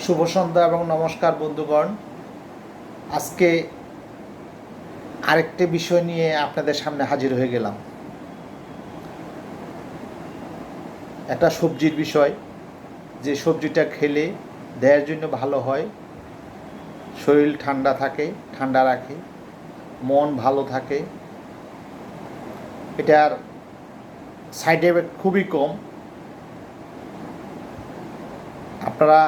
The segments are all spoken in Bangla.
শুভ সন্ধ্যা এবং নমস্কার বন্ধুগণ। আজকে আরেকটি বিষয় নিয়ে আপনাদের সামনে হাজির হয়ে গেলাম। একটা সবজির বিষয়, যে সবজিটা খেলে দেহের জন্য ভালো হয়, শরীর ঠান্ডা থাকে, ঠান্ডা রাখে, মন ভালো থাকে, এটার সাইড এফেক্ট খুবই কম। আপনারা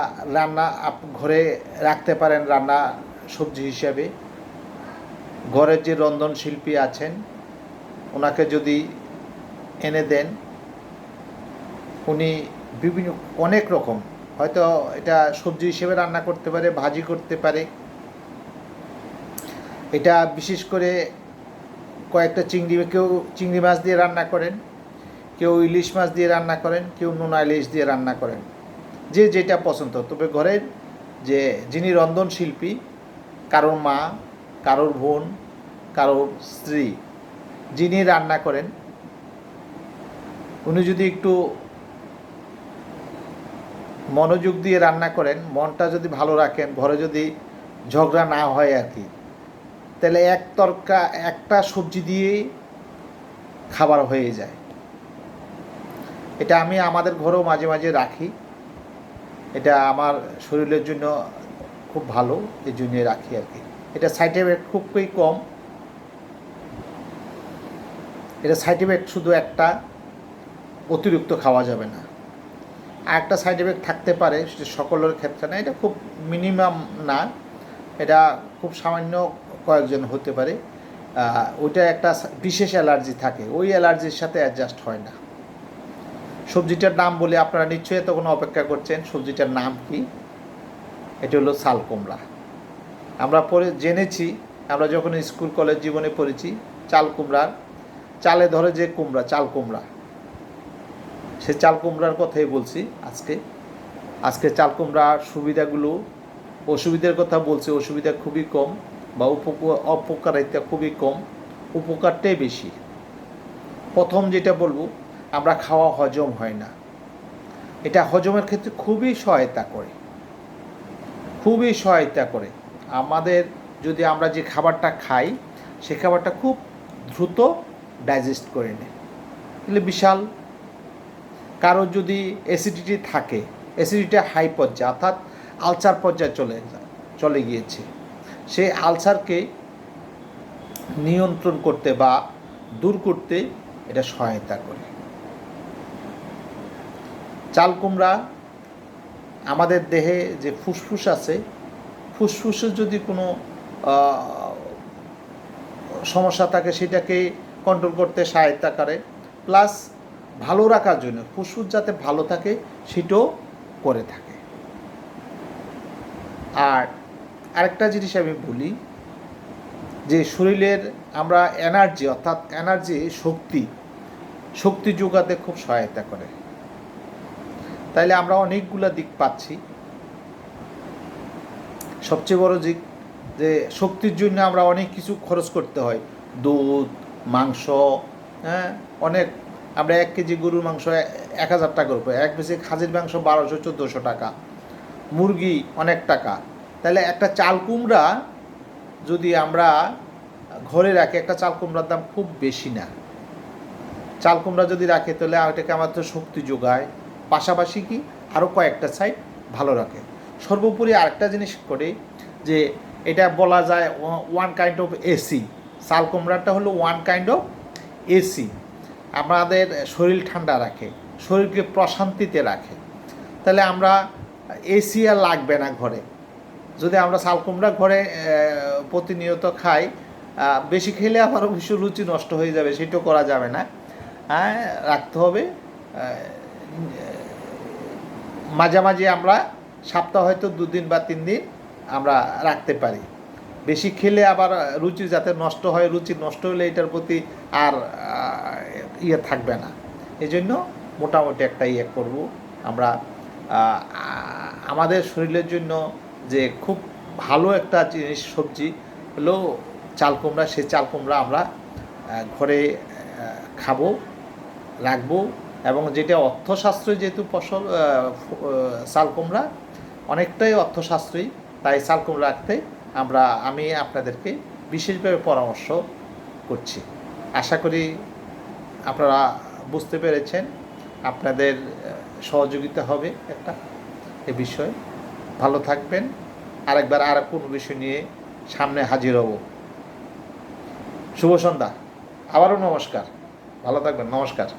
ঘরে রাখতে পারেন রান্না সবজি হিসাবে। ঘরের যে রন্ধনশিল্পী আছেন ওনাকে যদি এনে দেন, উনি বিভিন্ন অনেক রকম, হয়তো এটা সবজি হিসেবে রান্না করতে পারে, ভাজি করতে পারে। এটা বিশেষ করে কয়েকটা কেউ চিংড়ি মাছ দিয়ে রান্না করেন, কেউ ইলিশ মাছ দিয়ে রান্না করেন, কেউ নোনা ইলিশ দিয়ে রান্না করেন, যে যেটা পছন্দ। তবে ঘরের যে যিনি রন্ধনশিল্পী, কারোর মা, কারোর বোন, কারোর স্ত্রী, যিনি রান্না করেন, উনি যদি একটু মনোযোগ দিয়ে রান্না করেন, মনটা যদি ভালো রাখেন, ঘরে যদি ঝগড়া না হয় আর কি, তাহলে একটা সবজি দিয়েই খাবার হয়ে যায়। এটা আমি আমাদের ঘরেও মাঝে মাঝে রাখি। এটা আমার শরীরের জন্য খুব ভালো, এই জন্যে রাখি আর কি। এটা সাইড এফেক্ট খুবই কম। এটা সাইড এফেক্ট শুধু একটা, অতিরিক্ত খাওয়া যাবে না। আর একটা সাইড এফেক্ট থাকতে পারে, সেটা সকলের ক্ষেত্রে না, এটা খুব মিনিমাম না, এটা খুব সামান্য কয়েকজন হতে পারে। ওইটা একটা বিশেষ অ্যালার্জি থাকে, ওই অ্যালার্জির সাথে অ্যাডজাস্ট হয় না। সবজিটার নাম বলে আপনারা নিশ্চয়ই তখন অপেক্ষা করছেন, সবজিটার নাম কি? এটা হলো চাল কুমড়া। আমরা জেনেছি, আমরা যখন স্কুল কলেজ জীবনে পড়েছি, চাল কুমড়ার, চালে ধরে যে কুমড়া, চাল কুমড়া, সে চাল কুমড়ার কথাই বলছি আজকে চাল কুমড়ার সুবিধাগুলো, অসুবিধার কথা বলছি। অসুবিধা খুবই কম, বা অপকারিতা খুবই কম, উপকারটাই বেশি। প্রথম যেটা বলবো, আমরা খাওয়া হজম হয় না। এটা হজমের ক্ষেত্রে খুবই সহায়তা করে আমাদের। যদি আমরা যে খাবারটা খাই, সে খাবারটা খুব দ্রুত ডাইজেস্ট করে নেয়, তাহলে বিশাল। কারো যদি অ্যাসিডিটি থাকে, অ্যাসিডিটি হাই পর্যায়ে, অর্থাৎ আলসার পর্যায়ে চলে গিয়েছে, সেই আলসারকে নিয়ন্ত্রণ করতে বা দূর করতে এটা সহায়তা করে। চাল কুমড়া আমাদের দেহে যে ফুসফুস আছে, ফুসফুসের যদি কোনো সমস্যা থাকে, সেটাকে কন্ট্রোল করতে সহায়তা করে, প্লাস ভালো রাখার জন্য, ফুসফুস যাতে ভালো থাকে সেটাও করে থাকে। আর আরেকটা জিনিস আমি বলি, যে শরীরের আমরা এনার্জি, অর্থাৎ শক্তি যোগাতে খুব সহায়তা করে। তাইলে আমরা অনেকগুলো দিক পাচ্ছি। সবচেয়ে বড় দিক, যে শক্তির জন্য আমরা অনেক কিছু খরচ করতে হয়, দুধ, মাংস, হ্যাঁ, অনেক। আমরা 1 কেজি গরুর মাংস 1000 টাকার উপরে, 1 কেজি খাসির মাংস 1200-1400 টাকা, মুরগি অনেক টাকা। তাহলে একটা চাল কুমড়া যদি আমরা ঘরে রাখি, একটা চাল কুমড়ার দাম খুব বেশি না। চাল কুমড়া যদি রাখে, তাহলে ওটাকে আমাদের শক্তি যোগায়, পাশাপাশি কি আরও কয়েকটা সাইড ভালো রাখে। সর্বোপরি আরেকটা জিনিস করে, যে এটা বলা যায় ওয়ান কাইন্ড অফ এসি। চাল কুমড়াটা হলো ওয়ান কাইন্ড অফ এসি। আমাদের শরীর ঠান্ডা রাখে, শরীরকে প্রশান্তিতে রাখে। তাহলে আমরা এসি আর লাগবে না ঘরে। যদি আমরা চাল কুমড়া ঘরে প্রতিনিয়ত খাই, বেশি খেলে আবার অবশ্য রুচি নষ্ট হয়ে যাবে, সেটাও করা যাবে না। হ্যাঁ, রাখতে হবে মাঝামাঝি। আমরা সপ্তাহ হয়তো 2 দিন বা 3 দিন আমরা রাখতে পারি। বেশি খেলে আবার রুচি যাতে নষ্ট হয়, রুচি নষ্ট হলে এটার প্রতি আর থাকবে না। এই জন্য মোটামুটি একটা করব আমরা। আমাদের শরীরের জন্য যে খুব ভালো একটা জিনিস, সবজি হলো চাল কুমড়া। সেই চাল কুমড়া আমরা ঘরে খাবো, রাখবো। এবং যেটা অর্থশাস্ত্রে যেহেতু ফসল চাল কুমড়া, অনেকটাই অর্থ সাশ্রয়ী, তাই চাল কুমড়া রাখতে আমি আপনাদেরকে বিশেষভাবে পরামর্শ করছি। আশা করি আপনারা বুঝতে পেরেছেন, আপনাদের সহযোগিতা হবে একটা এ বিষয়ে। ভালো থাকবেন। আরেকবার আর কোনো বিষয় নিয়ে সামনে হাজির হব। শুভ সন্ধ্যা, আবারও নমস্কার। ভালো থাকবেন, নমস্কার।